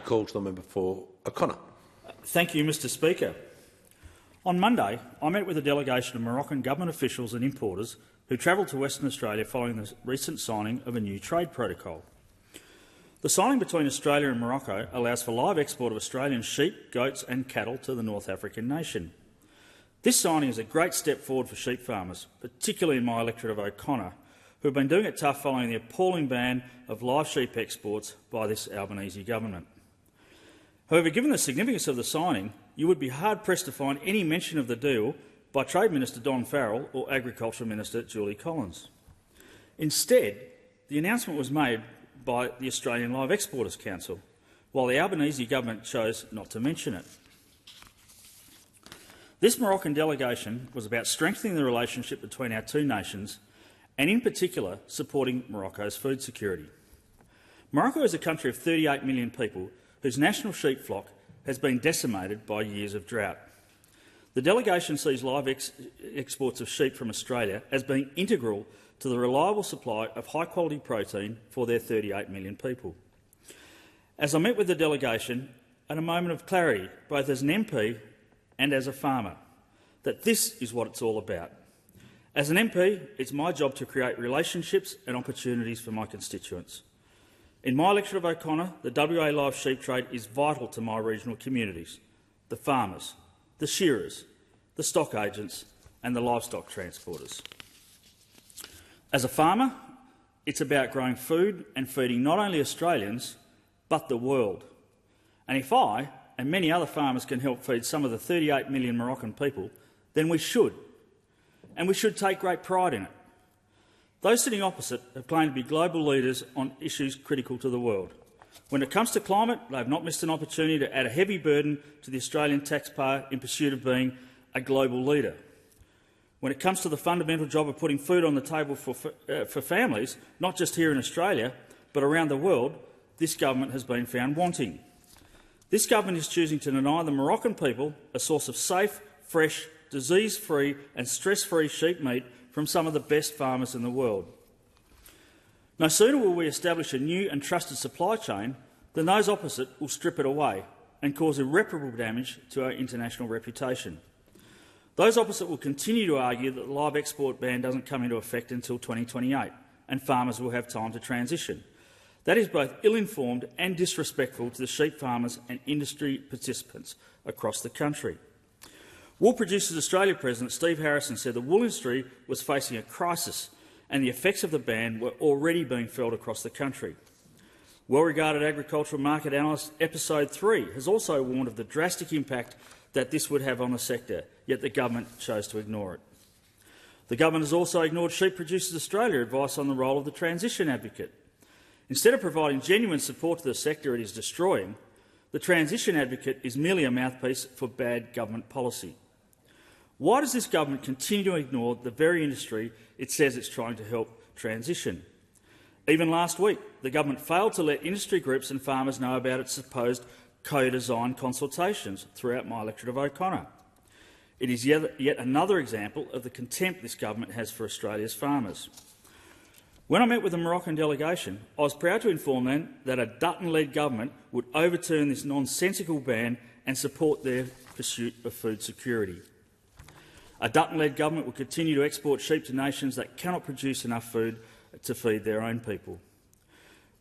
call to the member for O'Connor. Thank you, Mr Speaker. On Monday, I met with a delegation of Moroccan government officials and importers who travelled to Western Australia following the recent signing of a new trade protocol. The signing between Australia and Morocco allows for live export of Australian sheep, goats and cattle to the North African nation. This signing is a great step forward for sheep farmers, particularly in my electorate of O'Connor, who have been doing it tough following the appalling ban of live sheep exports by this Albanese government. However, given the significance of the signing, you would be hard-pressed to find any mention of the deal by Trade Minister Don Farrell or Agriculture Minister Julie Collins. Instead, the announcement was made by the Australian Live Exporters Council, while the Albanese government chose not to mention it. This Moroccan delegation was about strengthening the relationship between our two nations and, in particular, supporting Morocco's food security. Morocco is a country of 38 million people whose national sheep flock has been decimated by years of drought. The delegation sees live exports of sheep from Australia as being integral to the reliable supply of high-quality protein for their 38 million people. As I met with the delegation, at a moment of clarity, both as an MP and as a farmer, that this is what it's all about. As an MP, it's my job to create relationships and opportunities for my constituents. In my electorate of O'Connor, the WA live sheep trade is vital to my regional communities, the farmers, the shearers, the stock agents and the livestock transporters. As a farmer, it's about growing food and feeding not only Australians but the world. And if I and many other farmers can help feed some of the 38 million Moroccan people, then we should. And we should take great pride in it. Those sitting opposite have claimed to be global leaders on issues critical to the world. When it comes to climate, they have not missed an opportunity to add a heavy burden to the Australian taxpayer in pursuit of being a global leader. When it comes to the fundamental job of putting food on the table for families, not just here in Australia, but around the world, this government has been found wanting. This government is choosing to deny the Moroccan people a source of safe, fresh, disease-free and stress-free sheep meat from some of the best farmers in the world. No sooner will we establish a new and trusted supply chain than those opposite will strip it away and cause irreparable damage to our international reputation. Those opposite will continue to argue that the live export ban doesn't come into effect until 2028 and farmers will have time to transition. That is both ill-informed and disrespectful to the sheep farmers and industry participants across the country. Wool Producers Australia President Steve Harrison said the wool industry was facing a crisis and the effects of the ban were already being felt across the country. Well-regarded agricultural market analyst Episode 3 has also warned of the drastic impact that this would have on the sector, yet the government chose to ignore it. The government has also ignored Sheep Producers Australia advice on the role of the transition advocate. Instead of providing genuine support to the sector it is destroying, the transition advocate is merely a mouthpiece for bad government policy. Why does this government continue to ignore the very industry it says it's trying to help transition? Even last week, the government failed to let industry groups and farmers know about its supposed co-design consultations throughout my electorate of O'Connor. It is yet another example of the contempt this government has for Australia's farmers. When I met with the Moroccan delegation, I was proud to inform them that a Dutton-led government would overturn this nonsensical ban and support their pursuit of food security. A Dutton-led government will continue to export sheep to nations that cannot produce enough food to feed their own people.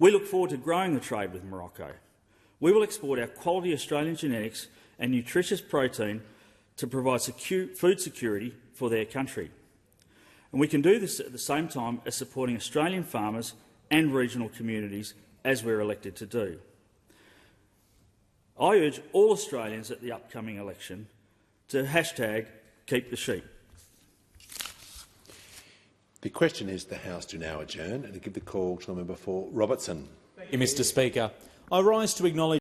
We look forward to growing the trade with Morocco. We will export our quality Australian genetics and nutritious protein to provide food security for their country. And we can do this at the same time as supporting Australian farmers and regional communities, as we're elected to do. I urge all Australians at the upcoming election to #keep the sheep. The question is the House to now adjourn and to give the call to the member for Robertson. Thank you, Mr Speaker. I rise to acknowledge